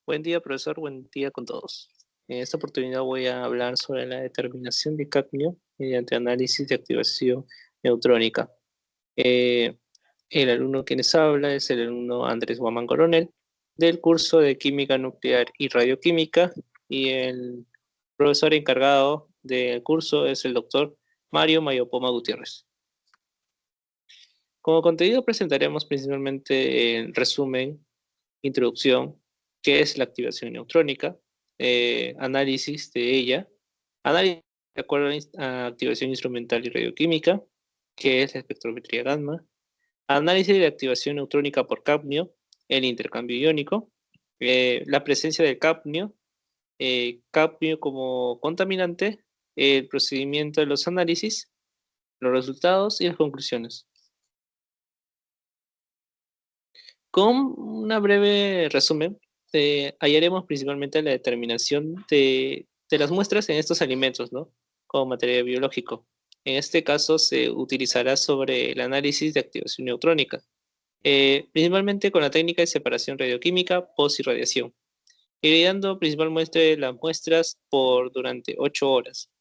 Buen día, profesor. Buen día con todos. En esta oportunidad voy a hablar sobre la determinación de cadmio mediante análisis de activación neutrónica. Eh, el alumno que les habla es el alumno Andrés Guamán Coronel del curso de Química Nuclear y Radioquímica, y el profesor encargado del curso es el doctor Mario Mayopoma Gutiérrez. Como contenido presentaremos principalmente el resumen, introducción, qué es la activación neutrónica, análisis de ella, análisis de acuerdo a activación instrumental y radioquímica, qué es la espectrometría gamma, análisis de activación neutrónica por cadmio, el intercambio iónico, la presencia del cadmio, cadmio como contaminante, el procedimiento de los análisis, los resultados y las conclusiones. Con una breve resumen, hallaremos principalmente la determinación de las muestras en estos alimentos, ¿no? Como material biológico. En este caso se utilizará sobre el análisis de activación neutrónica, principalmente con la técnica de separación radioquímica post-irradiación, irradiando principalmente las muestras durante 8 horas.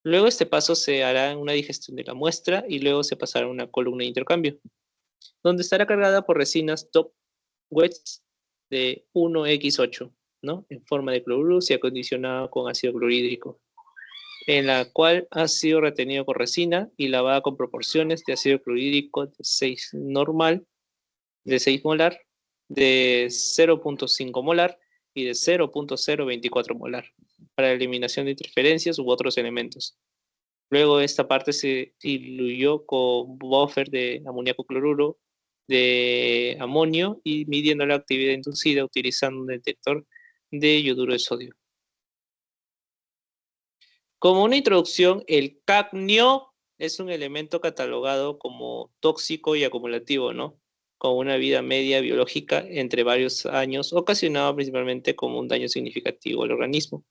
Luego este paso se hará una digestión de la muestra y luego se pasará a una columna de intercambio, donde estará cargada por resinas top wets de 1x8, ¿no? En forma de cloruro y acondicionada con ácido clorhídrico, en la cual ha sido retenido con resina y lavada con proporciones de ácido clorhídrico de 6 normal, de 6 molar, de 0.5 molar y de 0.024 molar, para eliminación de interferencias u otros elementos. Luego esta parte se diluyó con buffer de amoníaco cloruro de amonio y midiendo la actividad inducida utilizando un detector de yoduro de sodio. Como una introducción, el cadmio es un elemento catalogado como tóxico y acumulativo, ¿no? Con una vida media biológica entre varios años, ocasionado principalmente como un daño significativo al organismo.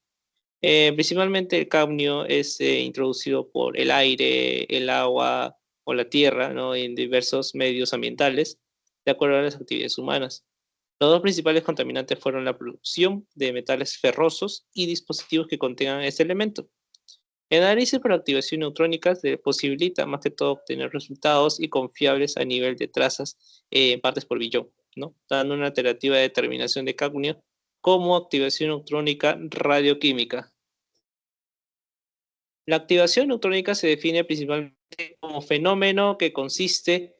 Principalmente el cadmio es introducido por el aire, el agua o la tierra, ¿no? En diversos medios ambientales, de acuerdo a las actividades humanas. Los dos principales contaminantes fueron la producción de metales ferrosos y dispositivos que contengan este elemento. El análisis por activación neutrónica posibilita más que todo obtener resultados y confiables a nivel de trazas en partes por billón, ¿no? Dando una alternativa de determinación de cadmio como activación neutrónica radioquímica. La activación neutrónica se define principalmente como fenómeno que consiste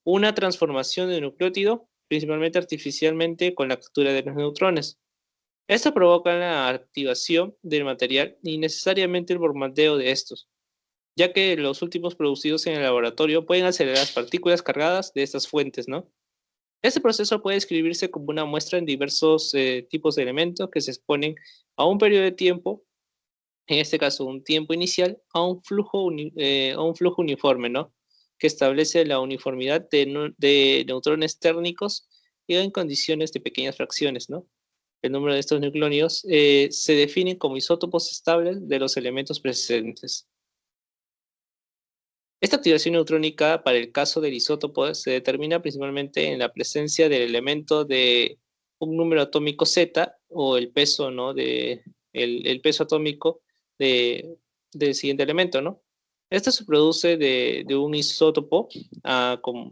una transformación de nucleótido, principalmente artificialmente con la captura de los neutrones. Esto provoca la activación del material y necesariamente el bombardeo de estos, ya que los últimos producidos en el laboratorio pueden acelerar las partículas cargadas de estas fuentes, ¿no? Este proceso puede describirse como una muestra en diversos tipos de elementos que se exponen a un periodo de tiempo, en este caso un tiempo inicial, a un flujo uniforme, ¿no? Que establece la uniformidad de neutrones térmicos y en condiciones de pequeñas fracciones, ¿no? El número de estos nucleónidos se definen como isótopos estables de los elementos presentes. Esta activación neutrónica para el caso del isótopo se determina principalmente en la presencia del elemento de un número atómico Z o el peso, ¿no? El peso atómico del siguiente elemento, ¿no? Esto se produce de un isótopo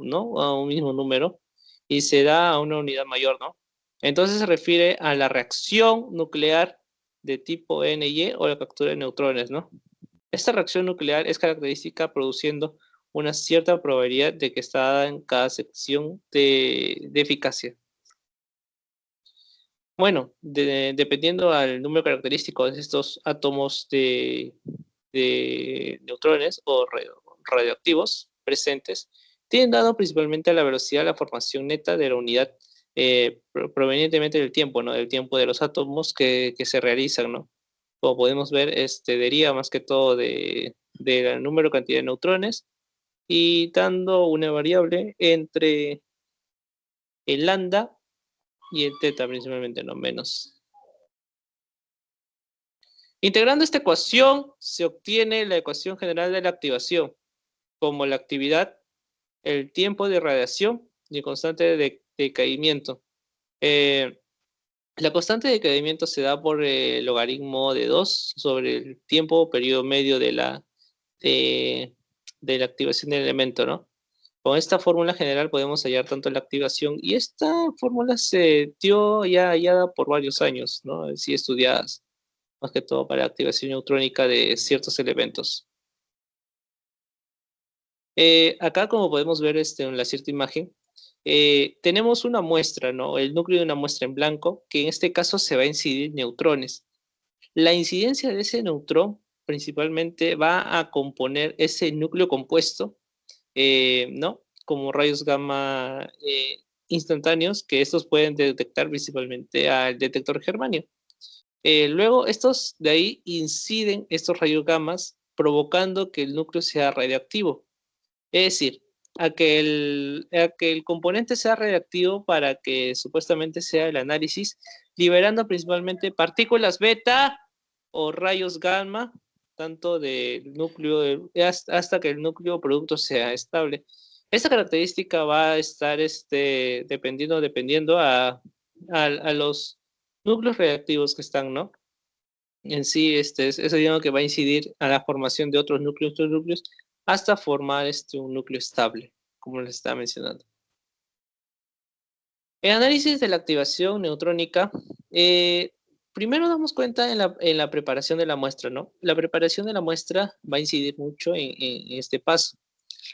¿no? A un mismo número y se da a una unidad mayor, ¿no? Entonces se refiere a la reacción nuclear de tipo NY o la captura de neutrones, ¿no? Esta reacción nuclear es característica produciendo una cierta probabilidad de que está dada en cada sección de eficacia. Bueno, dependiendo al número característico de estos átomos de neutrones o radioactivos presentes, tienen dado principalmente a la velocidad de la formación neta de la unidad provenientemente del tiempo, ¿no? Del tiempo de los átomos que se realizan, ¿no? Como podemos ver, deriva más que todo del número cantidad de neutrones y dando una variable entre el lambda y el teta principalmente, no menos. Integrando esta ecuación se obtiene la ecuación general de la activación, como la actividad, el tiempo de radiación y el constante de decaimiento. La constante de decaimiento se da por el logaritmo de 2 sobre el tiempo o periodo medio de, de la activación del elemento, ¿no? Con esta fórmula general podemos hallar tanto la activación, y esta fórmula se dio ya hallada por varios años, ¿no? Sí, estudiadas, más que todo para la activación neutrónica de ciertos elementos. Acá, como podemos ver en la cierta imagen, tenemos una muestra, ¿no? El núcleo de una muestra en blanco, que en este caso se va a incidir neutrones. La incidencia de ese neutrón principalmente va a componer ese núcleo compuesto, ¿no? Como rayos gamma instantáneos, que estos pueden detectar principalmente al detector germanio. Luego, estos de ahí inciden estos rayos gamas, provocando que el núcleo sea radioactivo. Es decir, a que el componente sea radioactivo para que supuestamente sea el análisis, liberando principalmente partículas beta o rayos gamma, tanto del núcleo, hasta que el núcleo producto sea estable. Esta característica va a estar dependiendo a los núcleos reactivos que están, ¿no? En sí, es digamos que va a incidir a la formación de otros núcleos, hasta formar un núcleo estable, como les estaba mencionando. El análisis de la activación neutrónica, primero damos cuenta en la preparación de la muestra, ¿no? La preparación de la muestra va a incidir mucho en este paso.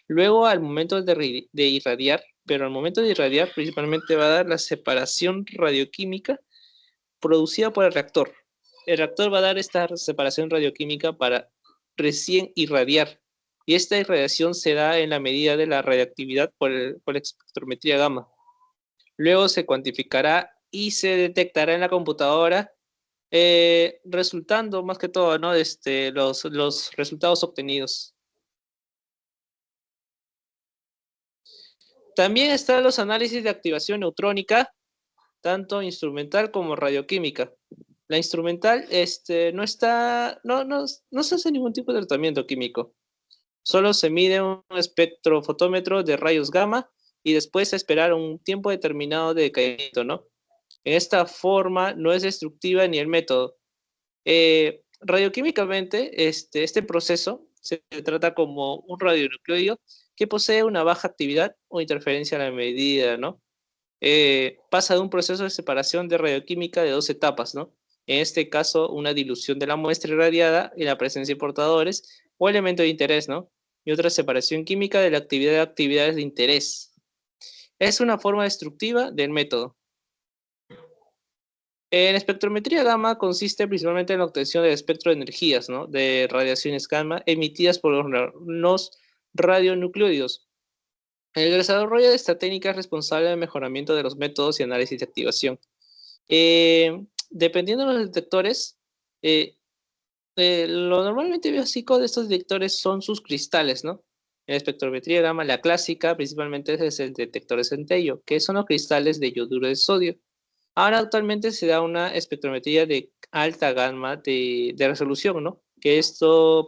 Luego, al momento de irradiar, pero al momento de irradiar, principalmente va a dar la separación radioquímica producida por el reactor. El reactor va a dar esta separación radioquímica para recién irradiar. Y esta irradiación se da en la medida de la radiactividad por la espectrometría gamma. Luego se cuantificará y se detectará en la computadora, resultando más que todo, ¿no? Los resultados obtenidos. También están los análisis de activación neutrónica, tanto instrumental como radioquímica. La instrumental no se hace ningún tipo de tratamiento químico. Solo se mide un espectrofotómetro de rayos gamma y después esperar un tiempo determinado de decaimiento, ¿no? En esta forma no es destructiva ni el método. Radioquímicamente, este proceso se trata como un radionucleido que posee una baja actividad o interferencia a la medida, ¿no? Pasa de un proceso de separación de radioquímica de dos etapas, ¿no? En este caso, una dilución de la muestra irradiada y la presencia de portadores o elemento de interés, ¿no? Y otra separación química de la actividad de actividades de interés. Es una forma destructiva del método. En espectrometría gamma consiste principalmente en la obtención del espectro de energías, ¿no? De radiaciones gamma emitidas por los radionucleidos. El desarrollo de esta técnica es responsable del mejoramiento de los métodos y análisis de activación. Dependiendo de los detectores, eh, lo normalmente básico de estos detectores son sus cristales, ¿no? En espectrometría gamma, la clásica principalmente es el detector de centello, que son los cristales de yoduro de sodio. Ahora actualmente se da una espectrometría de alta gamma de resolución, ¿no? Que esto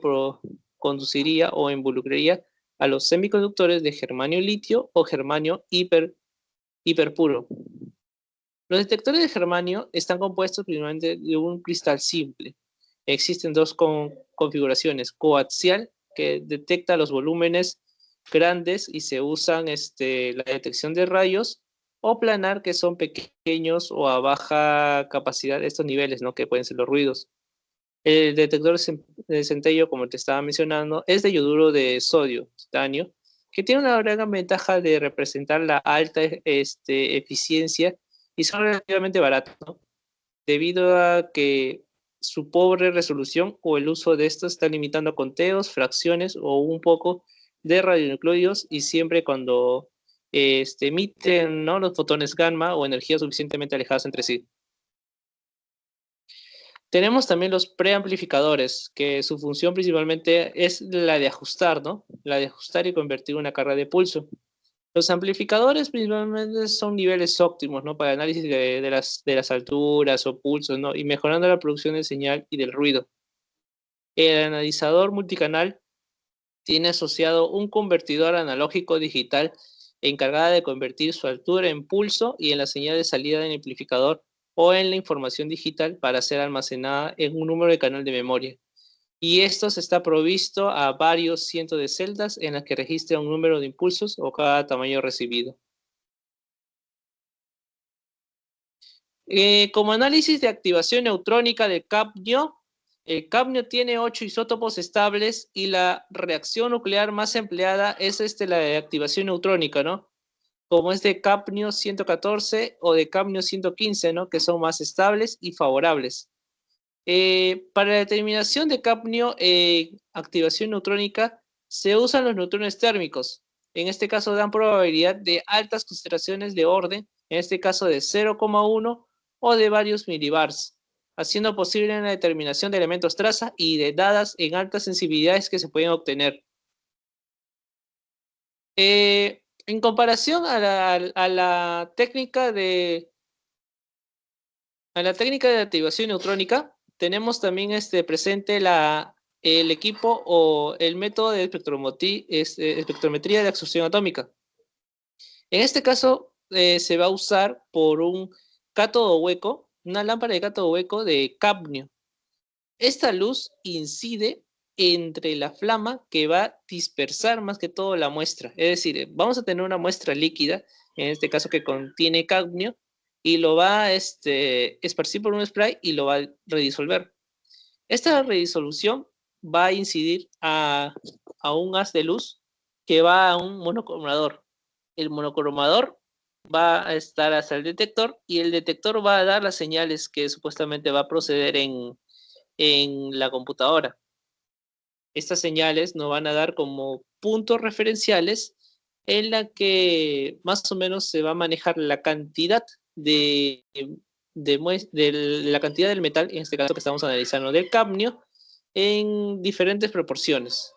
conduciría o involucraría a los semiconductores de germanio litio o germanio hiperpuro. Los detectores de germanio están compuestos principalmente de un cristal simple. Existen dos configuraciones: coaxial, que detecta los volúmenes grandes y se usan la detección de rayos, o planar, que son pequeños o a baja capacidad de estos niveles, ¿no? Que pueden ser los ruidos. El detector de centello, como te estaba mencionando, es de yoduro de sodio, titanio, que tiene una gran ventaja de representar la alta eficiencia, y son relativamente baratos, ¿no? Debido a que su pobre resolución o el uso de estos está limitando a conteos, fracciones o un poco de radionucleidos, y siempre cuando emiten, ¿no?, los fotones gamma o energías suficientemente alejadas entre sí. Tenemos también los preamplificadores, que su función principalmente es la de ajustar, ¿no? La de ajustar y convertir una carga de pulso. Los amplificadores principalmente son niveles óptimos, ¿no? Para análisis de las alturas o pulsos, ¿no? Y mejorando la producción de señal y del ruido. El analizador multicanal tiene asociado un convertidor analógico digital encargada de convertir su altura en pulso y en la señal de salida del amplificador, o en la información digital para ser almacenada en un número de canal de memoria. Y esto está provisto a varios cientos de celdas en las que registra un número de impulsos o cada tamaño recibido. Como análisis de activación neutrónica del cadmio, el cadmio tiene 8 isótopos estables y la reacción nuclear más empleada es la de activación neutrónica, ¿no? Como es de cadmio 114 o de cadmio 115, ¿no? Que son más estables y favorables. Para la determinación de cadmio, activación neutrónica, se usan los neutrones térmicos. En este caso dan probabilidad de altas concentraciones de orden, en este caso de 0,1 o de varios milibars, haciendo posible la determinación de elementos traza y de dadas en altas sensibilidades que se pueden obtener. En comparación a la técnica de activación neutrónica, tenemos también presente el equipo o el método de espectrometría de absorción atómica. En este caso, se va a usar por un cátodo hueco, una lámpara de cátodo hueco de cadmio. Esta luz incide entre la flama que va a dispersar más que todo la muestra. Es decir, vamos a tener una muestra líquida, en este caso que contiene cadmio, y lo va a esparcir por un spray y lo va a redisolver. Esta redisolución va a incidir a un haz de luz que va a un monocromador. El monocromador va a estar hacia el detector y el detector va a dar las señales que supuestamente va a proceder en la computadora. Estas señales nos van a dar como puntos referenciales en la que más o menos se va a manejar la cantidad de la cantidad del metal, en este caso que estamos analizando del cadmio, en diferentes proporciones.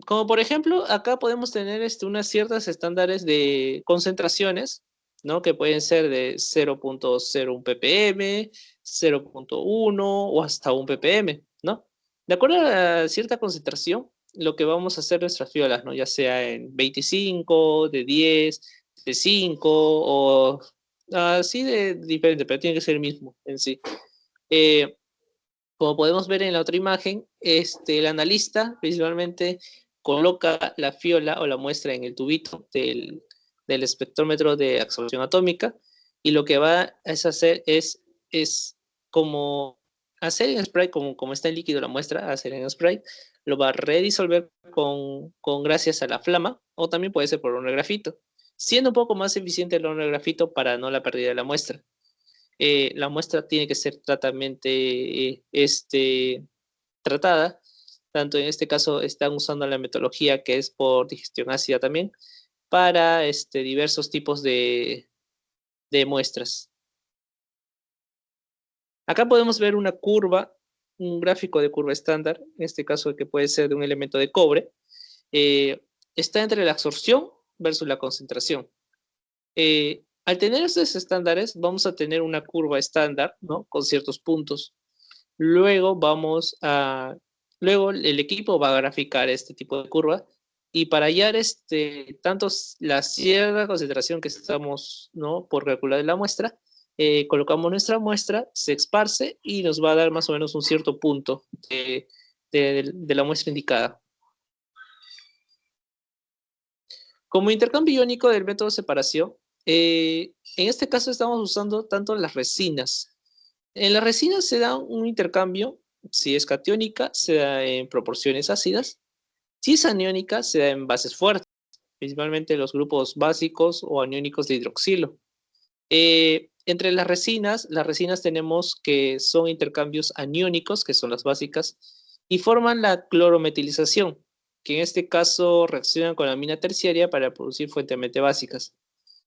Como por ejemplo, acá podemos tener unas ciertas estándares de concentraciones, ¿no? Que pueden ser de 0.01 ppm, 0.1 o hasta 1 ppm, ¿no? De acuerdo a cierta concentración, lo que vamos a hacer nuestras fiolas, ¿no? Ya sea en 25, de 10, de 5 o así de diferente, pero tiene que ser el mismo en sí. Como podemos ver en la otra imagen, el analista principalmente coloca la fiola o la muestra en el tubito del espectrómetro de absorción atómica y lo que va a hacer es como hacer en spray, como está en líquido la muestra, hacer en spray, lo va a redisolver gracias a la flama o también puede ser por un grafito, siendo un poco más eficiente el grafito para no la pérdida de la muestra. La muestra tiene que ser tratada. Tanto en este caso están usando la metodología que es por digestión ácida también para diversos tipos de muestras. Acá podemos ver una curva, un gráfico de curva estándar, en este caso que puede ser de un elemento de cobre. Está entre la absorción versus la concentración. Al tener estos estándares, vamos a tener una curva estándar, ¿no? Con ciertos puntos. Luego luego el equipo va a graficar este tipo de curva y para hallar tanto la cierta concentración que estamos, ¿no? Por calcular en la muestra, colocamos nuestra muestra, se esparce y nos va a dar más o menos un cierto punto de la muestra indicada. Como intercambio iónico del método de separación, en este caso estamos usando tanto las resinas. En las resinas se da un intercambio, si es catiónica, se da en proporciones ácidas, si es aniónica, se da en bases fuertes, principalmente los grupos básicos o aniónicos de hidroxilo. Entre las resinas tenemos que son intercambios aniónicos, que son las básicas, y forman la clorometilización, que en este caso reaccionan con la amina terciaria para producir fuertemente básicas.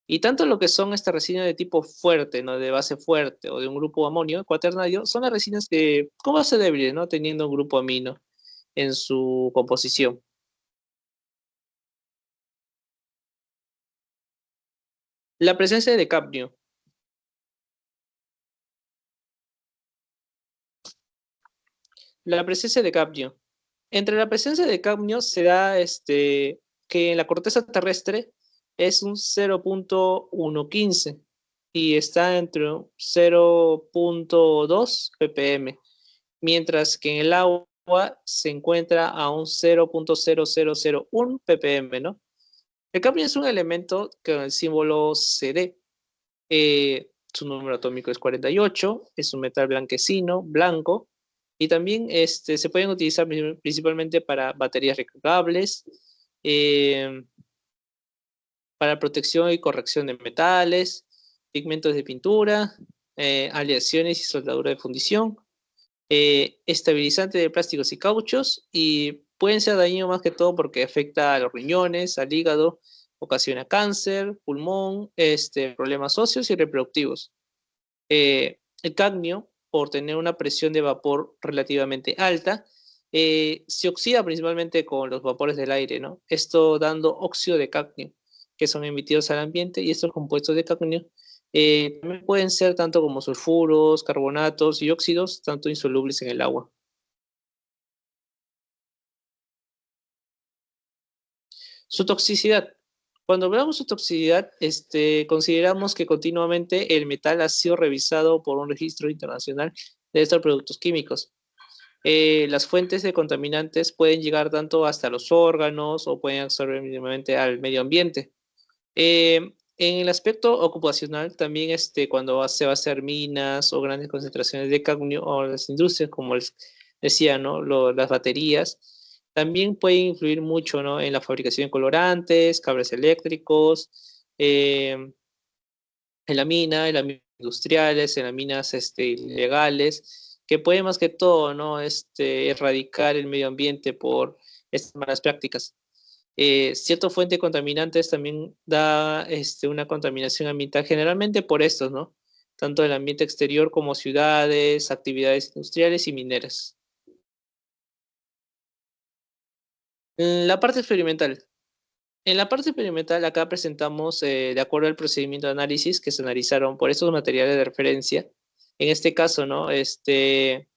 Y tanto lo que son estas resinas de tipo fuerte, ¿no? De base fuerte o de un grupo amonio cuaternario, son las resinas que, con base débil, ¿no? Teniendo un grupo amino en su composición. La presencia de cadmio. La presencia de cadmio. Entre la presencia de cadmio se da que en la corteza terrestre es un 0.115 y está entre 0.2 ppm, mientras que en el agua se encuentra a un 0.0001 ppm, ¿no? El cadmio es un elemento con el símbolo CD. Su número atómico es 48, es un metal blanquecino, blanco, y también se pueden utilizar principalmente para baterías recargables, eh, para protección y corrección de metales, pigmentos de pintura, aleaciones y soldadura de fundición, estabilizante de plásticos y cauchos, y pueden ser dañinos más que todo porque afecta a los riñones, al hígado, ocasiona cáncer, pulmón, problemas óseos y reproductivos. El cadmio, por tener una presión de vapor relativamente alta, se oxida principalmente con los vapores del aire, ¿no? Esto dando óxido de cadmio, que son emitidos al ambiente, y estos compuestos de cadmio también pueden ser tanto como sulfuros, carbonatos y óxidos, tanto insolubles en el agua. Su toxicidad. Cuando hablamos de toxicidad, consideramos que continuamente el metal ha sido revisado por un registro internacional de estos productos químicos. Las fuentes de contaminantes pueden llegar tanto hasta los órganos o pueden absorber mínimamente al medio ambiente. En el aspecto ocupacional, también cuando se va a hacer minas o grandes concentraciones de cadmio o las industrias, como les decía, ¿no? Las baterías, también pueden influir mucho, ¿no? En la fabricación de colorantes, cables eléctricos, en las minas industriales, en las minas ilegales, que pueden más que todo, ¿no? Erradicar el medio ambiente por estas malas prácticas. Cierta fuente de contaminantes también da una contaminación ambiental, generalmente por estos, ¿no? Tanto el ambiente exterior como ciudades, actividades industriales y mineras. La parte experimental. En la parte experimental acá presentamos, de acuerdo al procedimiento de análisis que se analizaron por estos materiales de referencia, en este caso, ¿no? Se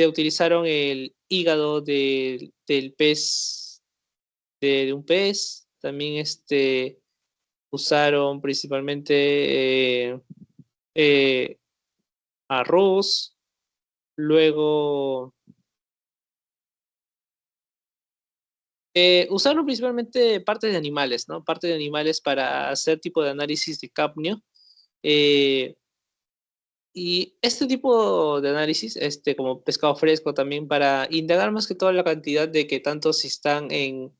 utilizaron el hígado del pez, de un pez, también usaron principalmente eh, arroz, luego usaron principalmente partes de animales, ¿no? Partes de animales para hacer tipo de análisis de cadmio. eh, y este tipo de análisis, como pescado fresco también, para indagar más que todo la cantidad de que tantos están en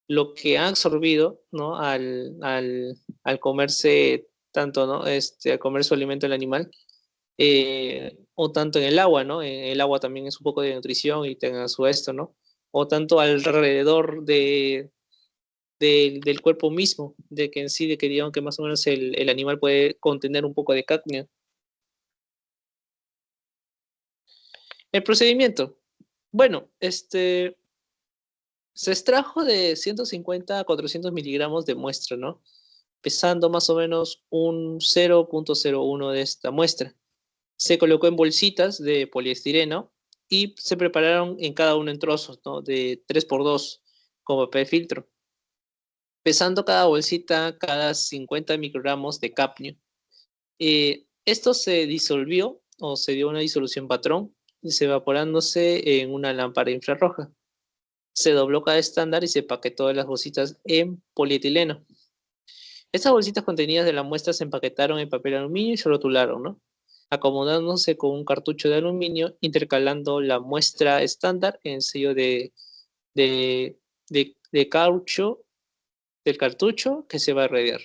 lo que han absorbido, ¿no? Al comerse tanto, ¿no? Al comer su alimento el animal, o tanto en el agua, ¿no? En el agua también es un poco de nutrición y tenga su esto, ¿no? O tanto alrededor del cuerpo mismo, de que en sí, de que digan que más o menos el animal puede contener un poco de cadmio. El procedimiento. Bueno, se extrajo de 150 a 400 miligramos de muestra, ¿no? Pesando más o menos un 0.01 de esta muestra. Se colocó en bolsitas de poliestireno y se prepararon en cada uno en trozos, ¿no? De 3 por 2 con papel filtro, pesando cada bolsita cada 50 microgramos de cadmio. Esto se disolvió o se dio una disolución patrón, evaporándose en una lámpara infrarroja. Se dobló cada estándar y se paquetó las bolsitas en polietileno. Estas bolsitas contenidas de la muestra se empaquetaron en papel aluminio y se rotularon, ¿no? Acomodándose con un cartucho de aluminio, intercalando la muestra estándar en sello de, de caucho del cartucho que se va a irradiar.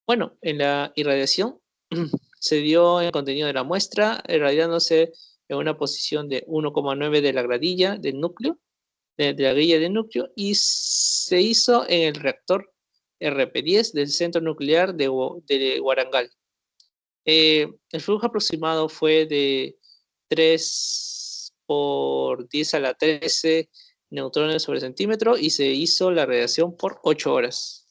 Bueno, en la irradiación se dio el contenido de la muestra, irradiándose en una posición de 1,9 de la gradilla del núcleo, de la grilla del núcleo, y se hizo en el reactor RP10 del centro nuclear de Warangal. El flujo aproximado fue de 3 por 10 a la 13 neutrones sobre centímetro y se hizo la radiación por 8 horas.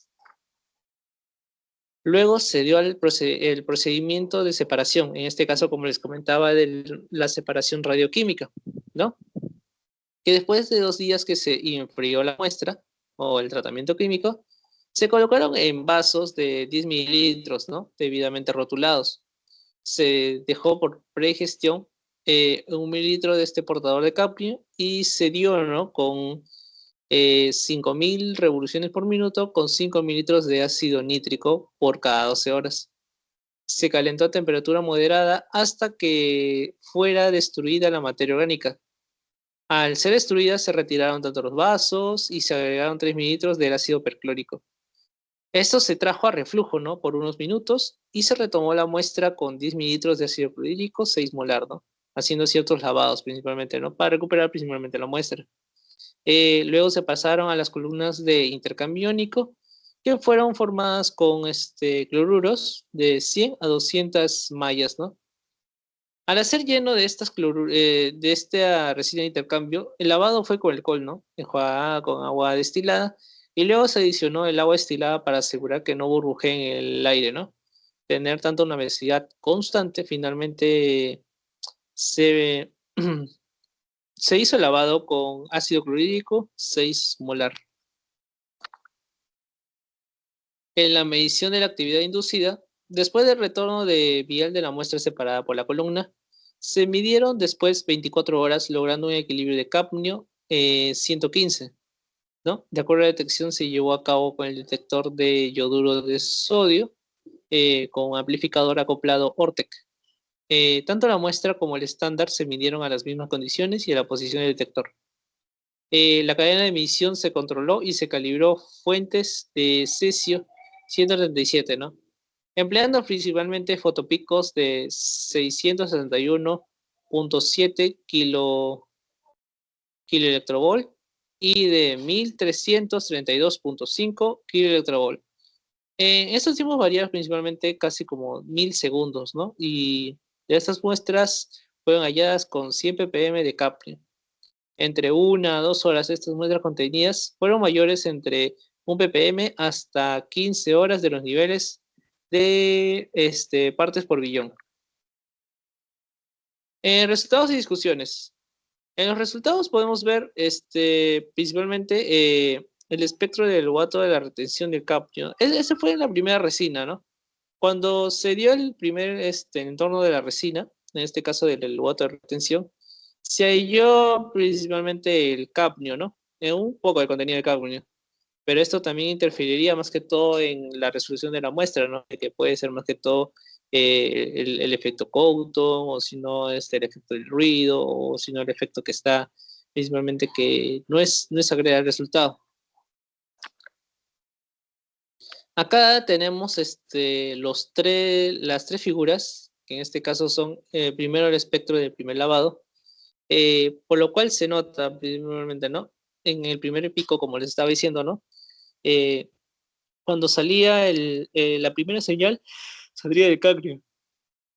Luego se dio el procedimiento de separación, en este caso, como les comentaba, de la separación radioquímica, ¿no? Que después de 2 días que se enfrió la muestra o el tratamiento químico, Se colocaron en vasos de 10 mililitros, ¿no? Debidamente rotulados. Se dejó por pregestión 1 mililitro de este portador de cadmio y se dio, ¿no? Con 5.000 revoluciones por minuto con 5 mililitros de ácido nítrico por cada 12 horas. Se calentó a temperatura moderada hasta que fuera destruida la materia orgánica. Al ser destruida se retiraron tanto los vasos y se agregaron 3 mililitros del ácido perclórico. Esto se trajo a reflujo, ¿no? Por unos minutos y se retomó la muestra con 10 mililitros de ácido clorhídrico, 6 molar, ¿no? Haciendo ciertos lavados principalmente, ¿no? Para recuperar principalmente la muestra. Luego se pasaron a las columnas de intercambio iónico, que fueron formadas con cloruros de 100 a 200 mallas, ¿no? Al hacer lleno de de esta resina de intercambio, el lavado fue con alcohol, ¿no? Enjuagada con agua destilada, y luego se adicionó el agua destilada para asegurar que no burbujee en el aire, ¿no? Tener tanto una velocidad constante, finalmente se, se hizo el lavado con ácido clorhídrico 6 molar. En la medición de la actividad inducida, después del retorno de vial de la muestra separada por la columna, se midieron después 24 horas logrando un equilibrio de cadmio 115, ¿no? De acuerdo a la detección se llevó a cabo con el detector de yoduro de sodio con amplificador acoplado Ortec. Tanto la muestra como el estándar se midieron a las mismas condiciones y a la posición del detector. La cadena de medición se controló y se calibró fuentes de cesio 137, ¿no? Empleando principalmente fotopicos de 671.7 kiloelectrovol y de 1332.5 kiloelectrovol. Estos tiempos varían principalmente casi como 1000 segundos, ¿no? Y de estas muestras fueron halladas con 100 ppm de cadmio. Entre 1 a 2 horas estas muestras contenidas fueron mayores entre 1 ppm hasta 15 horas de los niveles de partes por billón. Resultados y discusiones. En los resultados podemos ver principalmente el espectro del wato de la retención del cadmio. Ese fue en la primera resina, ¿no? Cuando se dio el primer entorno de la resina, en este caso del wato de retención, se halló principalmente el cadmio, ¿no? Un poco de contenido de cadmio. Pero esto también interferiría más que todo en la resolución de la muestra, ¿no? Que puede ser más que todo el efecto Coughton, o si no, el efecto del ruido, o si no, el efecto que está principalmente que no es agregar el resultado. Acá tenemos las tres figuras, que en este caso son primero el espectro del primer lavado, por lo cual se nota principalmente, ¿no? En el primer pico, como les estaba diciendo, ¿no? Eh, Cuando salía la primera señal, saldría del cadmio.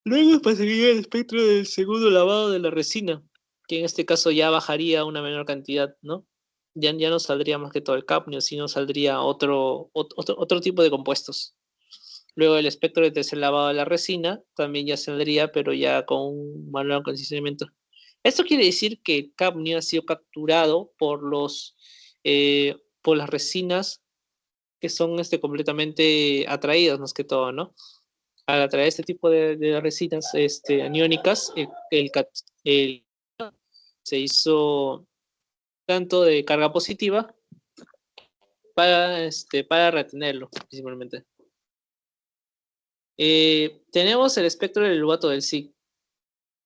Luego pasaría el espectro del segundo lavado de la resina, que en este caso ya bajaría a una menor cantidad, ¿no? Ya no saldría más que todo el cadmio, sino saldría otro tipo de compuestos. Luego el espectro de tercer lavado de la resina también ya saldría, pero ya con un manual condicionamiento. Esto quiere decir que el cadmio ha sido capturado por las resinas que son completamente atraídas más que todo, ¿no? Al atraer este tipo de resinas aniónicas, el se hizo tanto de carga positiva para retenerlo, principalmente. Tenemos el espectro del lubato del zinc.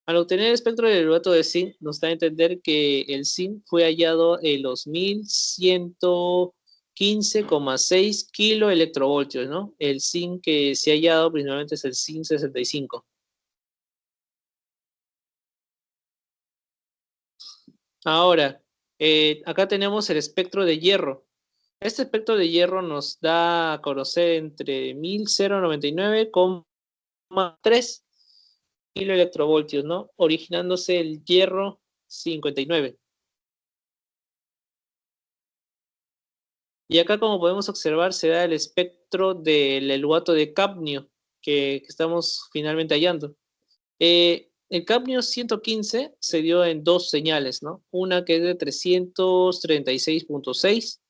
Al obtener el espectro del lubato del zinc, nos da a entender que el zinc fue hallado en los 1115,6 kiloelectrovoltios, ¿no? El zinc que se ha hallado principalmente es el zinc 65. Ahora, acá tenemos el espectro de hierro. Este espectro de hierro nos da a conocer entre 1099,3 kiloelectrovoltios, ¿no? Originándose el hierro 59. Y acá, como podemos observar, se da el espectro del eluato de cadmio que estamos finalmente hallando. El cadmio 115 se dio en dos señales, ¿no? Una que es de 336.6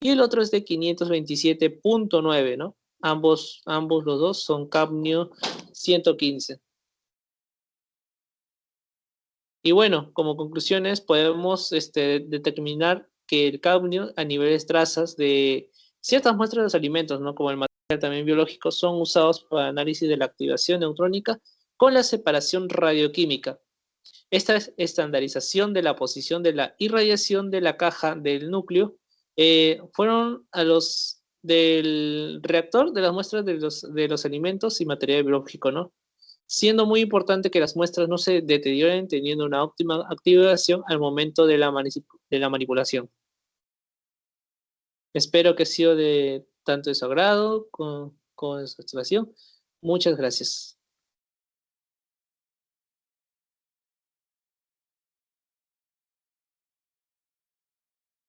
y el otro es de 527.9, ¿no? Ambos los dos son cadmio 115. Y bueno, como conclusiones podemos determinar que el cadmio a niveles trazas de ciertas muestras de los alimentos, ¿no? Como el material también biológico, son usados para análisis de la activación neutrónica con la separación radioquímica. Esta estandarización de la posición de la irradiación de la caja del núcleo fueron a los del reactor de las muestras de los alimentos y material biológico, ¿no? Siendo muy importante que las muestras no se deterioren teniendo una óptima activación al momento de la manipulación. Espero que ha sido de tanto de su agrado con su activación. Muchas gracias.